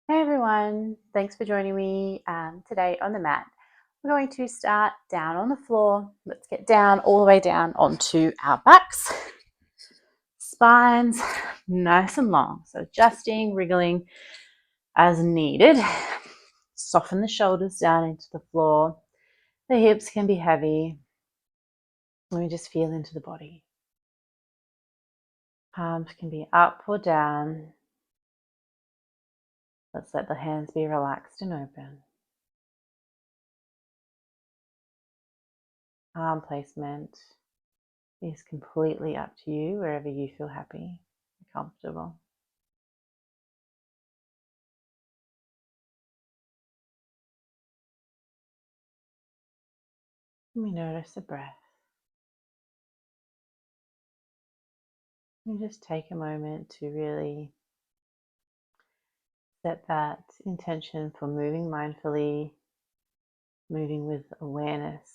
Hey everyone, thanks for joining me today on the mat. We're going to start down on the floor. Let's get down all the way down onto our backs. Spines nice and long, so adjusting, wriggling as needed. Soften the shoulders down into the floor. The hips can be heavy. Let me just feel into the body. Palms can be up or down. Let's let the hands be relaxed and open. Arm placement is completely up to you, wherever you feel happy and comfortable. We notice the breath. And just take a moment to really set that intention for moving mindfully, moving with awareness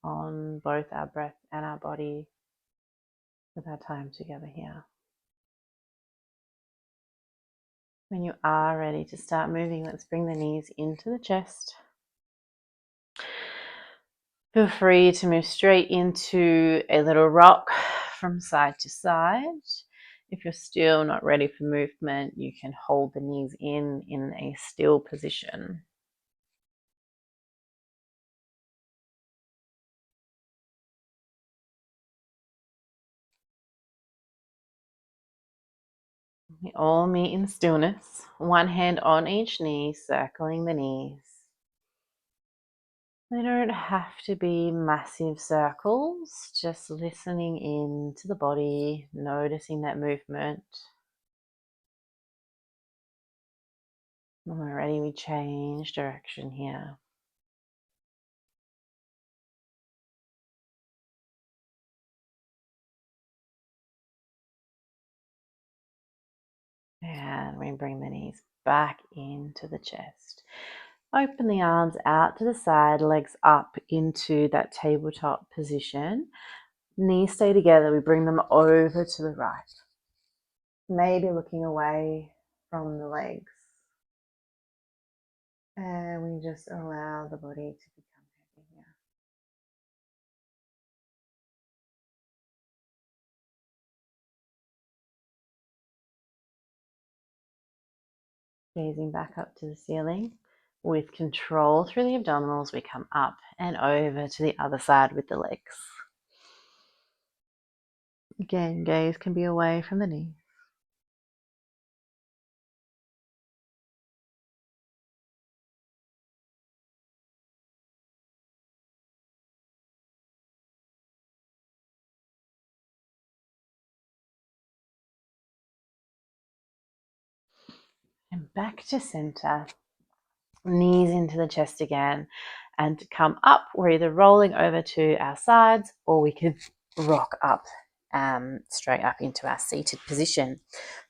on both our breath and our body with our time together here. When you are ready to start moving, let's bring the knees into the chest. Feel free to move straight into a little rock from side to side. If you're still not ready for movement, you can hold the knees in a still position. We all meet in stillness, one hand on each knee, circling the knees. They don't have to be massive circles, just listening in to the body, noticing that movement. When we're ready, we change direction here. And we bring the knees back into the chest. Open the arms out to the side, legs up into that tabletop position. Knees stay together, we bring them over to the right. Maybe looking away from the legs. And we just allow the body to become heavy here. Gazing back up to the ceiling. With control through the abdominals, we come up and over to the other side with the legs. Again, gaze can be away from the knee. And back to center. Knees into the chest again. And to come up, we're either rolling over to our sides or we can rock up straight up into our seated position.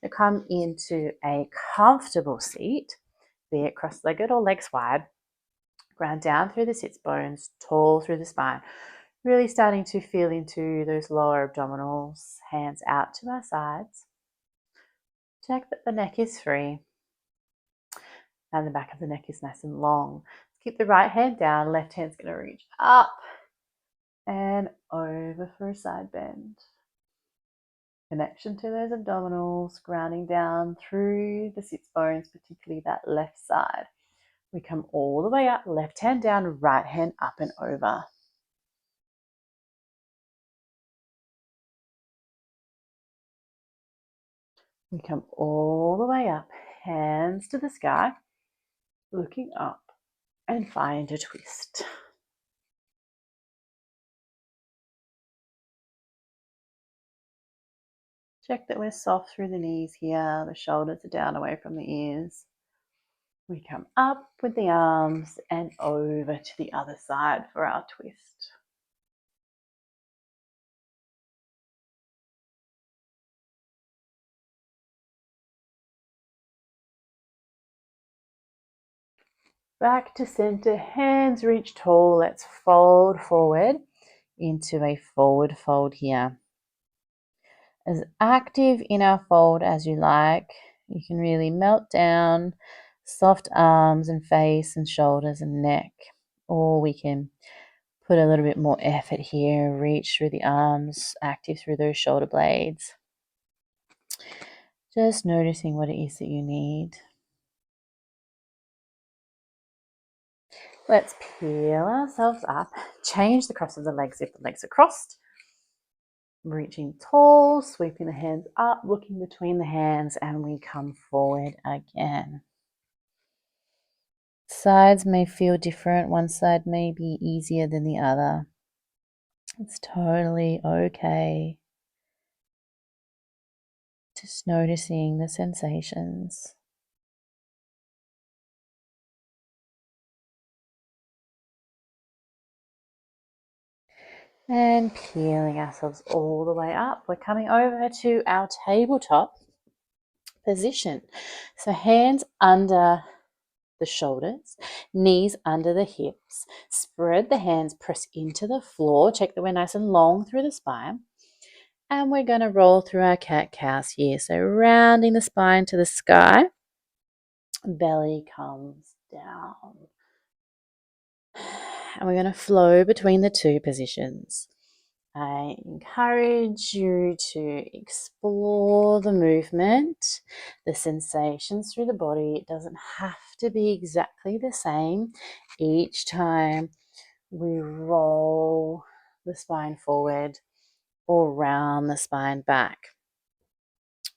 To come into a comfortable seat, be it cross-legged or legs wide, ground down through the sits bones, tall through the spine, really starting to feel into those lower abdominals, hands out to our sides. Check that the neck is free and the back of the neck is nice and long. Keep the right hand down, left hand's going to reach up and over for a side bend. Connection to those abdominals, grounding down through the sits bones, particularly that left side. We come all the way up, left hand down, right hand up and over. We come all the way up, hands to the sky, looking up and find a twist. Check that we're soft through the knees here, the shoulders are down away from the ears. We come up with the arms and over to the other side for our twist. Back to center, hands reach tall. Let's fold forward into a forward fold here. As active in our fold as you like. You can really melt down, Soft arms and face and shoulders and neck. Or we can put a little bit more effort here, reach through the arms, active through those shoulder blades. Just noticing what it is that you need. Let's peel ourselves up, change the cross of the legs if the legs are crossed. Reaching tall, sweeping the hands up, looking between the hands, and we come forward again. Sides may feel different. One side may be easier than the other. It's totally okay. Just noticing the sensations. And peeling ourselves all the way up. We're coming over to our tabletop position. So hands under the shoulders, knees under the hips. Spread the hands, press into the floor. Check that we're nice and long through the spine. And we're going to roll through our cat-cows here. So rounding the spine to the sky. Belly comes down. And we're going to flow between the two positions. I encourage you to explore the movement, the sensations through the body. It doesn't have to be exactly the same each time we roll the spine forward or round the spine back.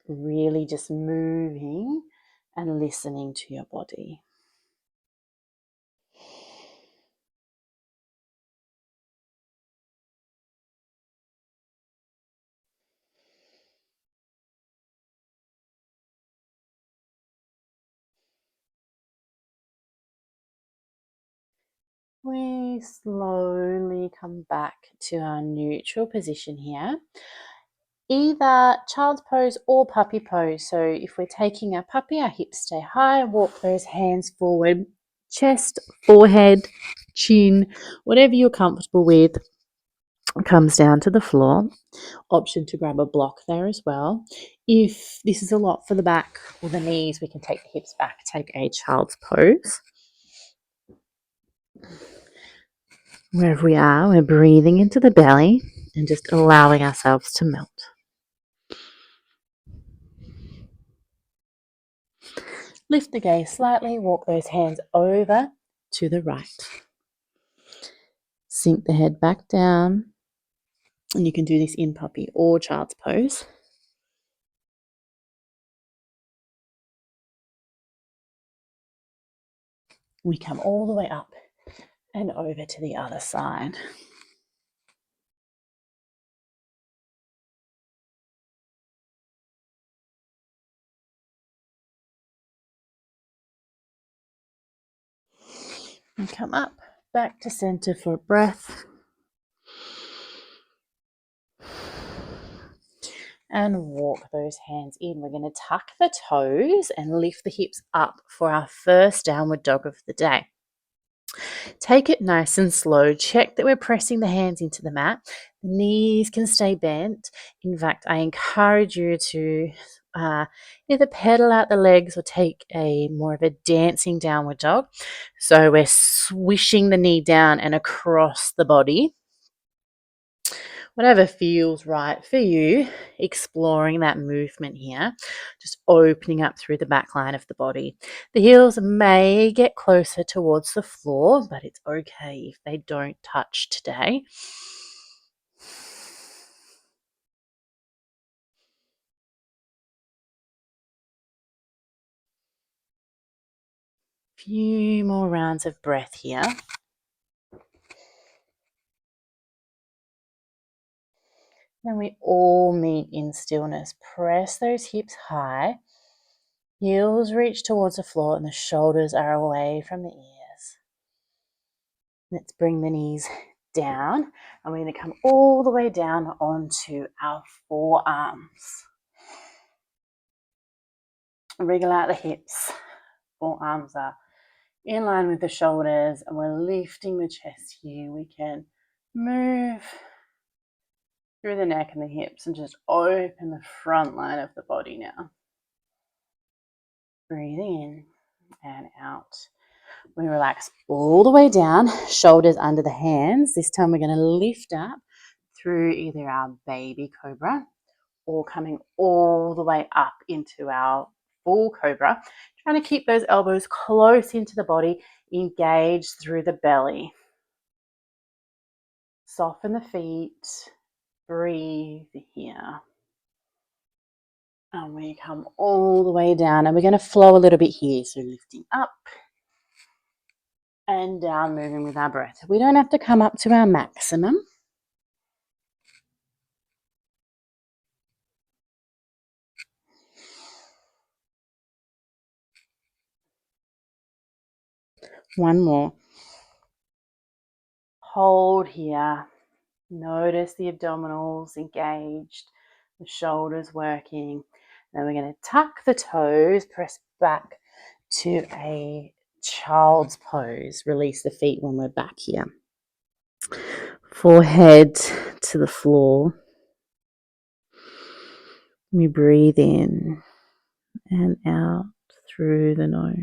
Really just moving and listening to your body. We slowly come back to our neutral position here. Either child's pose or puppy pose. So if we're taking our puppy, our hips stay high, walk those hands forward, chest, forehead, chin, whatever you're comfortable with comes down to the floor. Option to grab a block there as well. If this is a lot for the back or the knees, we can take the hips back, take a child's pose. Wherever we are, we're breathing into the belly and just allowing ourselves to melt. Lift the gaze slightly, walk those hands over to the right. Sink the head back down, and you can do this in puppy or child's pose. We come all the way up and over to the other side. And come up, back to center for a breath. And walk those hands in. We're going to tuck the toes and lift the hips up for our first downward dog of the day. Take it nice and slow. Check that we're pressing the hands into the mat. The knees can stay bent. In fact, I encourage you to either pedal out the legs or take a more of a dancing downward dog. So we're swishing the knee down and across the body. Whatever feels right for you, exploring that movement here, just opening up through the back line of the body. The heels may get closer towards the floor, but it's okay if they don't touch today. Few more rounds of breath here. Then we all meet in stillness. Press those hips high. Heels reach towards the floor and the shoulders are away from the ears. Let's bring the knees down and we're going to come all the way down onto our forearms. Wriggle out the hips. Forearms are in line with the shoulders and we're lifting the chest here. We can move through the neck and the hips and just open the front line of the body now. Breathing in and out. We relax all the way down, shoulders under the hands. This time we're going to lift up through either our baby cobra or coming all the way up into our full cobra. Trying to keep those elbows close into the body, engage through the belly. Soften the feet, breathe here. And we come all the way down, and we're going to flow a little bit here. So lifting up and down, moving with our breath. We don't have to come up to our maximum. One more. Hold here. Notice the abdominals engaged, the shoulders working. Then we're going to tuck the toes, press back to a child's pose. Release the feet when we're back here. Forehead to the floor. We breathe in and out through the nose.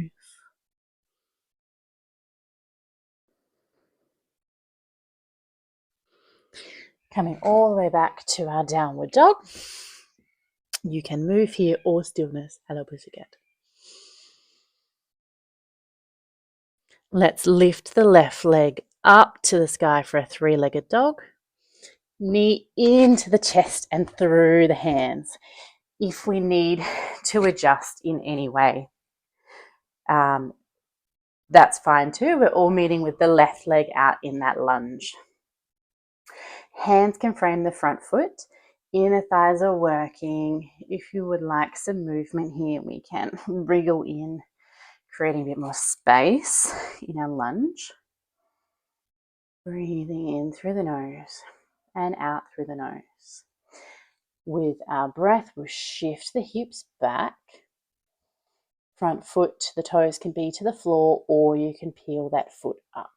Coming all the way back to our downward dog. You can move here or stillness. Hello, pussycat. Let's lift the left leg up to the sky for a three-legged dog. Knee into the chest and through the hands. If we need to adjust in any way, that's fine too. We're all meeting with the left leg out in that lunge. Hands can frame the front foot. Inner thighs are working. If you would like some movement here, we can wriggle in, creating a bit more space in our lunge. Breathing in through the nose and out through the nose. With our breath, we'll shift the hips back. Front foot, the toes can be to the floor, or you can peel that foot up.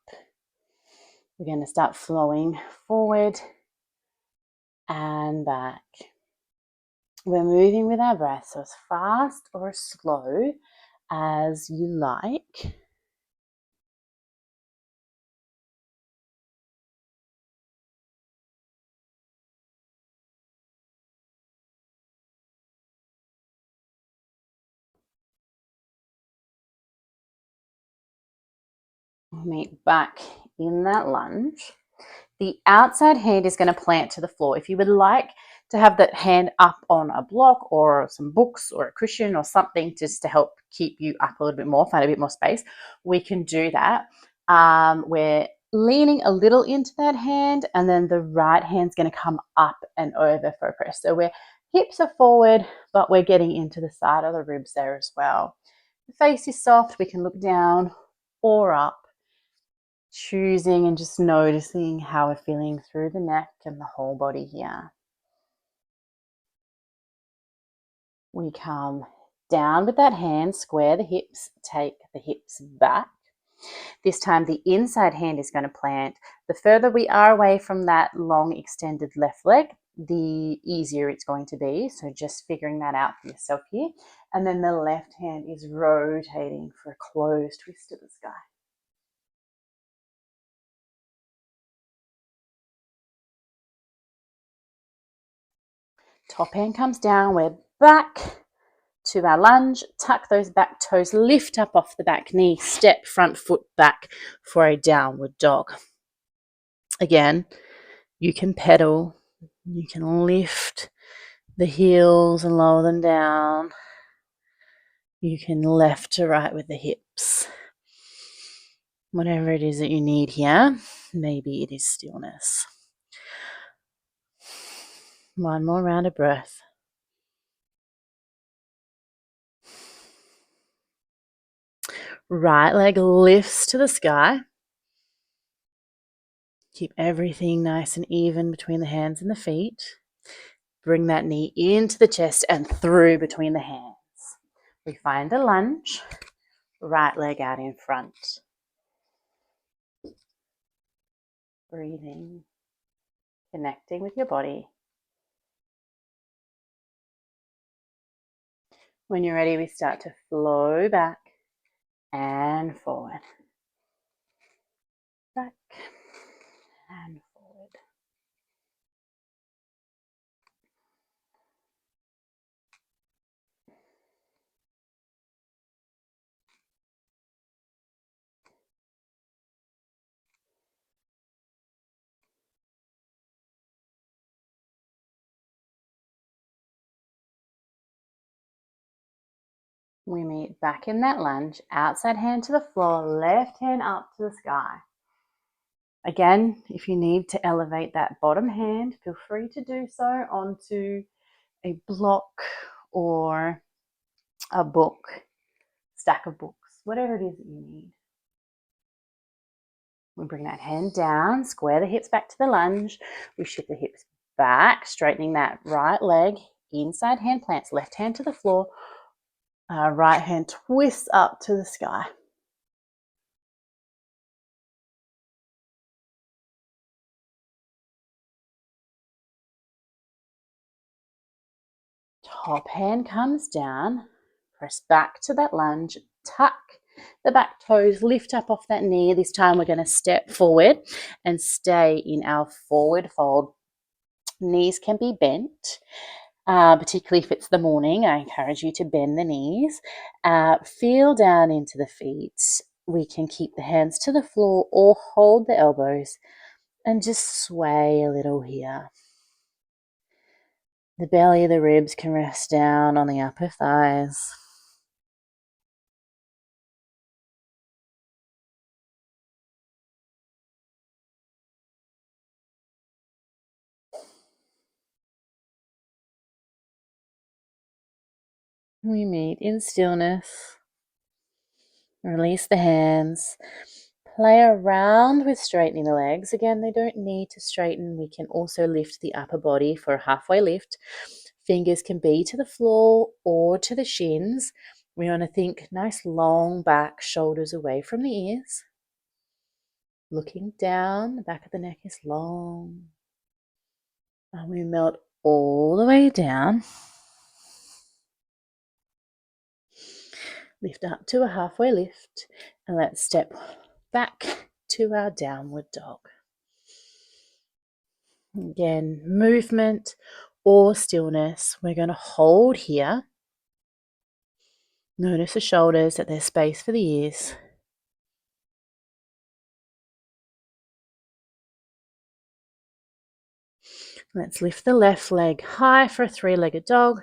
We're going to start flowing forward and back. We're moving with our breath, so as fast or as slow as you like. We'll meet back in that lunge. The outside hand is going to plant to the floor. If you would like to have that hand up on a block or some books or a cushion or something just to help keep you up a little bit more, find a bit more space, we can do that. We're leaning a little into that hand, and then the right hand's going to come up and over for a press. So we're hips are forward, but we're getting into the side of the ribs there as well. The face is soft. We can look down or up, choosing and just noticing how we're feeling through the neck and the whole body here. We come down with that hand, square the hips, take the hips back. This time the inside hand is going to plant. The further we are away from that long extended left leg, the easier it's going to be. So just figuring that out for yourself here. And then the left hand is rotating for a closed twist to the sky. Top hand comes down, we're back to our lunge, tuck those back toes, lift up off the back knee, step front foot back for a downward dog. Again, you can pedal, you can lift the heels and lower them down. You can left to right with the hips. Whatever it is that you need here, maybe it is stillness. One more round of breath. Right leg lifts to the sky. Keep everything nice and even between the hands and the feet. Bring that knee into the chest and through between the hands. We find a lunge, right leg out in front. Breathing, connecting with your body. When you're ready, we start to flow back and forward. Back and forward. We meet back in that lunge, outside hand to the floor, left hand up to the sky. Again, if you need to elevate that bottom hand, feel free to do so onto a block or a book, stack of books, whatever it is that you need. We bring that hand down, square the hips back to the lunge. We shift the hips back, straightening that right leg. Inside hand plants, left hand to the floor. Right hand twists up to the sky. Top hand comes down. Press back to that lunge. Tuck the back toes, lift up off that knee. This time we're going to step forward and stay in our forward fold. Knees can be bent. Particularly if it's the morning, I encourage you to bend the knees. Feel down into the feet. We can keep the hands to the floor or hold the elbows and just sway a little here. The belly of the ribs can rest down on the upper thighs. We meet in stillness. Release the hands. Play around with straightening the legs. Again, they don't need to straighten. We can also lift the upper body for a halfway lift. Fingers can be to the floor or to the shins. We want to think nice long back, shoulders away from the ears. Looking down, the back of the neck is long. And we melt all the way down. Lift up to a halfway lift. And let's step back to our downward dog. Again, movement or stillness. We're going to hold here. Notice the shoulders, that there's space for the ears. Let's lift the left leg high for a three-legged dog.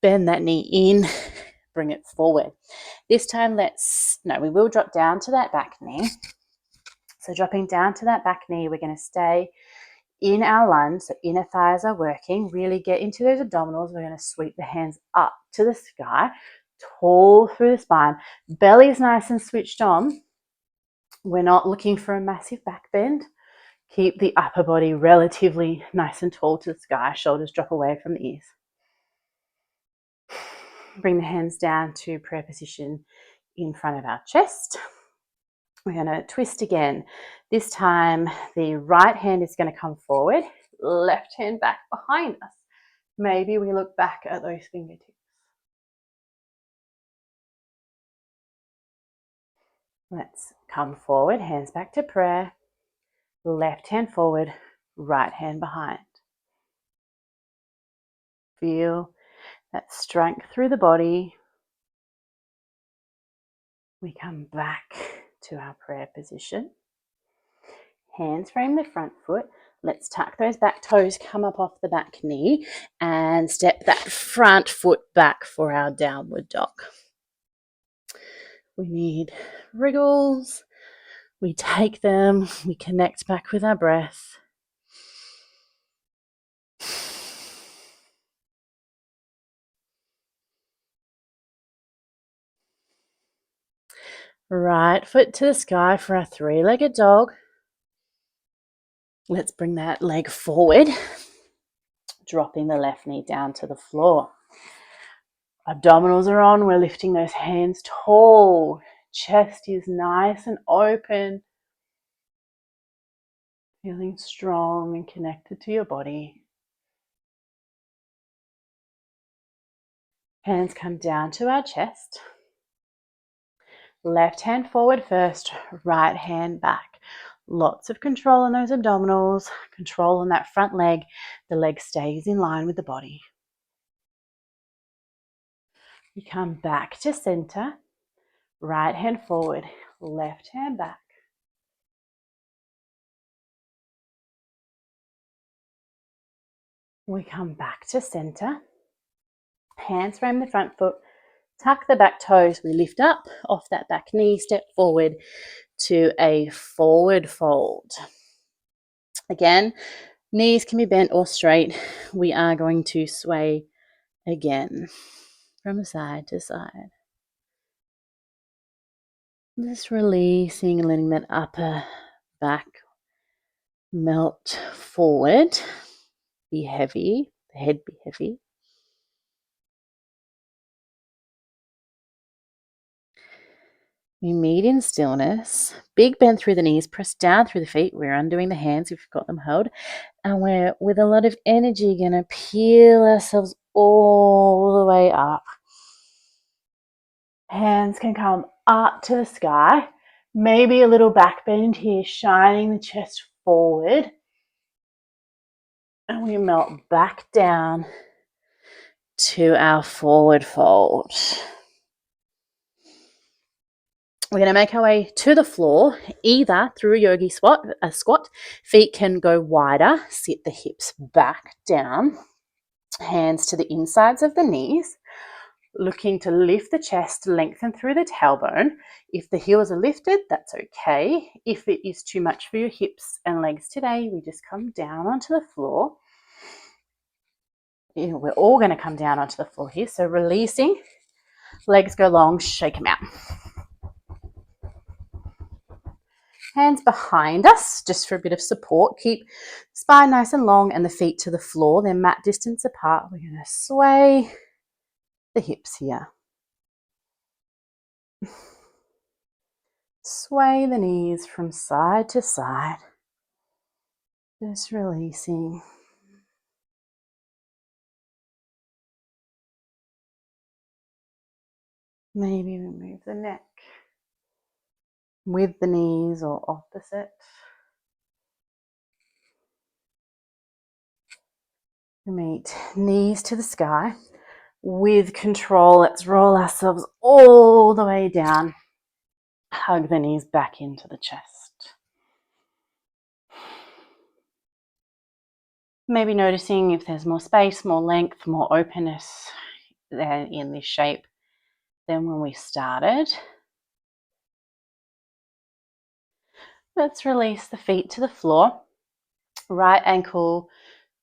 Bend that knee in, bring it forward. This time we will drop down to that back knee. So dropping down to that back knee, we're going to stay in our lunge, so inner thighs are working. Really get into those abdominals. We're going to sweep the hands up to the sky, tall through the spine. Belly's nice and switched on. We're not looking for a massive back bend. Keep the upper body relatively nice and tall to the sky. Shoulders drop away from the ears. Bring the hands down to prayer position in front of our chest. We're going to twist again. This time, the right hand is going to come forward, left hand back behind us. Maybe we look back at those fingertips. Let's come forward, hands back to prayer. Left hand forward, right hand behind. Feel that strength through the body. We come back to our prayer position. Hands frame the front foot. Let's tuck those back toes, come up off the back knee, and step that front foot back for our downward dog. We need wriggles. We take them. We connect back with our breath. Right foot to the sky for our three-legged dog. Let's bring that leg forward, dropping the left knee down to the floor. Abdominals are on. We're lifting those hands tall. Chest is nice and open. Feeling strong and connected to your body. Hands come down to our chest. Left hand forward first, right hand back. Lots of control on those abdominals, control on that front leg. The leg stays in line with the body. You come back to center, right hand forward, left hand back. We come back to center, hands frame the front foot, tuck the back toes, we lift up off that back knee, step forward to a forward fold. Again, knees can be bent or straight. We are going to sway again from side to side. Just releasing and letting that upper back melt forward. Be heavy, the head be heavy. We meet in stillness. Big bend through the knees, press down through the feet. We're undoing the hands if you've got them held. And we're, with a lot of energy, going to peel ourselves all the way up. Hands can come up to the sky. Maybe a little back bend here, shining the chest forward. And we melt back down to our forward fold. We're going to make our way to the floor, either through a yogi squat. Feet can go wider, sit the hips back down, hands to the insides of the knees, looking to lift the chest, lengthen through the tailbone. If the heels are lifted, that's okay. If it is too much for your hips and legs today, we just come down onto the floor. We're all going to come down onto the floor here, so releasing, legs go long, shake them out. Hands behind us, just for a bit of support. Keep spine nice and long and the feet to the floor. They're mat distance apart. We're going to sway the hips here. Sway the knees from side to side. Just releasing. Maybe we move the neck with the knees or opposite. Meet knees to the sky. With control, let's roll ourselves all the way down. Hug the knees back into the chest. Maybe noticing if there's more space, more length, more openness in this shape than when we started. Let's release the feet to the floor. Right ankle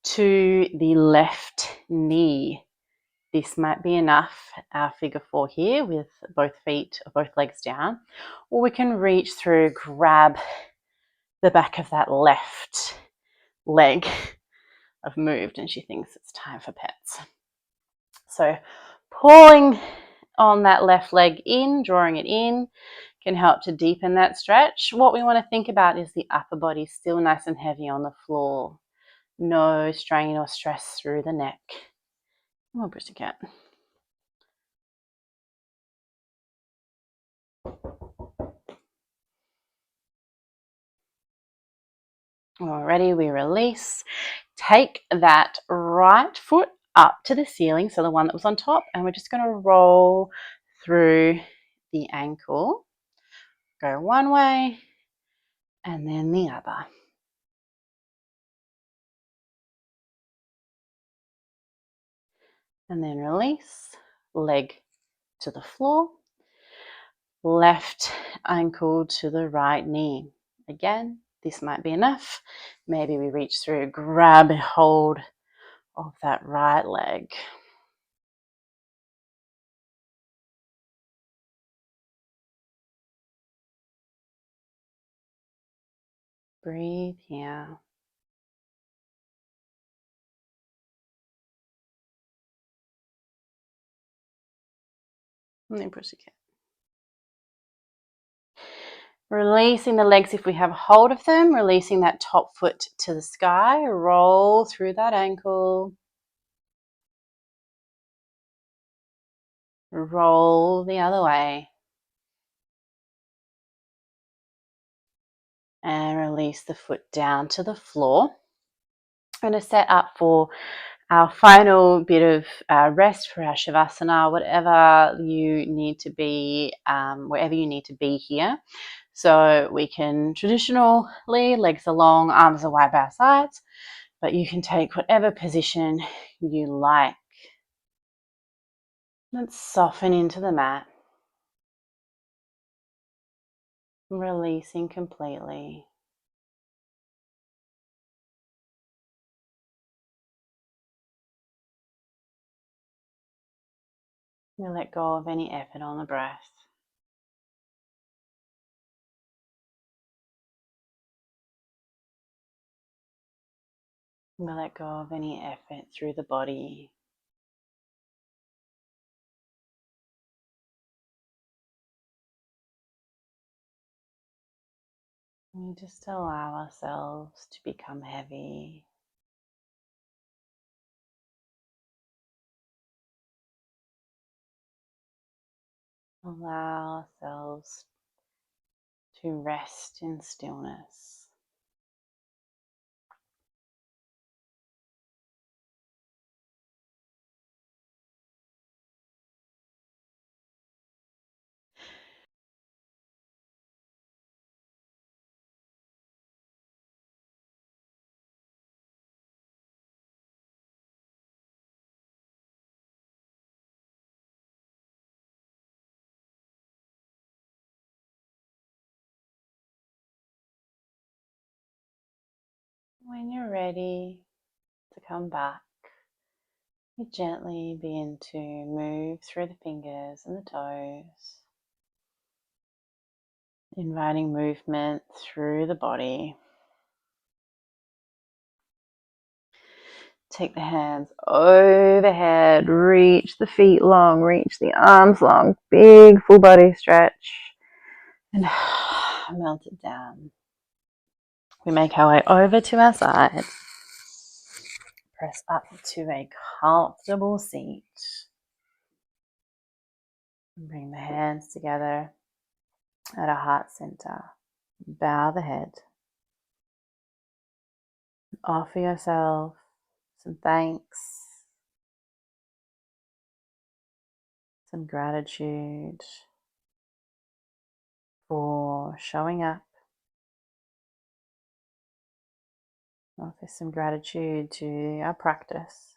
to the left knee. This might be enough, our figure 4 here with both feet, both legs down. Or we can reach through, grab the back of that left leg. I've moved and she thinks it's time for pets. So pulling on that left leg in, drawing it in, can help to deepen that stretch. What we want to think about is the upper body still nice and heavy on the floor. No strain or stress through the neck. More pussycat. Alrighty, we release. Take that right foot up to the ceiling, so the one that was on top, and we're just going to roll through the ankle. Go one way and then the other. And then release, leg to the floor, left ankle to the right knee. Again, this might be enough. Maybe we reach through, grab a hold of that right leg. Breathe here. And then pussycat. Releasing the legs if we have hold of them, releasing that top foot to the sky, roll through that ankle. Roll the other way. And release the foot down to the floor. I'm going to set up for our final bit of rest for our Shavasana, whatever you need to be, wherever you need to be here. So we can traditionally, legs are long, arms are wide by our sides, but you can take whatever position you like. Let's soften into the mat, releasing completely. We let go of any effort on the breath. We let go of any effort through the body. We just allow ourselves to become heavy. Allow ourselves to rest in stillness. When you're ready to come back, you gently begin to move through the fingers and the toes, inviting movement through the body. Take the hands overhead, reach the feet long, reach the arms long, big full body stretch, and melt it down. We make our way over to our side. Press up to a comfortable seat. Bring the hands together at our heart center. Bow the head. Offer yourself some thanks, some gratitude for showing up. Offer some gratitude to our practice.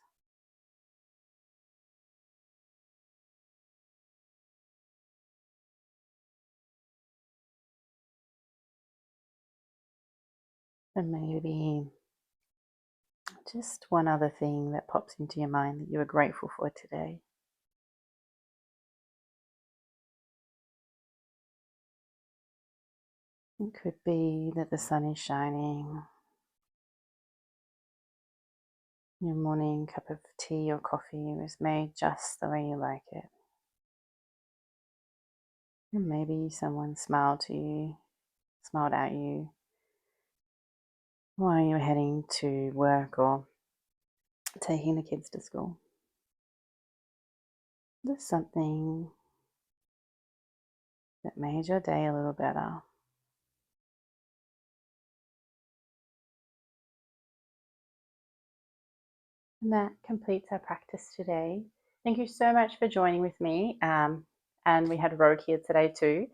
And maybe just one other thing that pops into your mind that you are grateful for today. It could be that the sun is shining. Your morning cup of tea or coffee was made just the way you like it. And maybe someone smiled at you while you were heading to work or taking the kids to school. There's something that made your day a little better. And that completes our practice today. Thank you so much for joining with me. And we had Rogue here today too.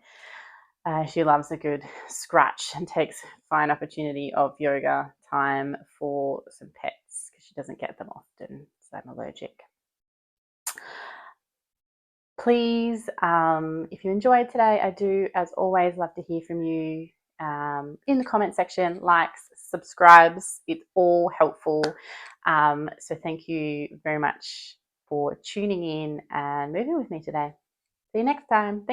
She loves a good scratch and takes fine opportunity of yoga time for some pets because she doesn't get them often, so I'm allergic. Please, if you enjoyed today, I do, as always, love to hear from you in the comment section. Likes, subscribes, it's all helpful. So thank you very much for tuning in and moving with me today. See you next time.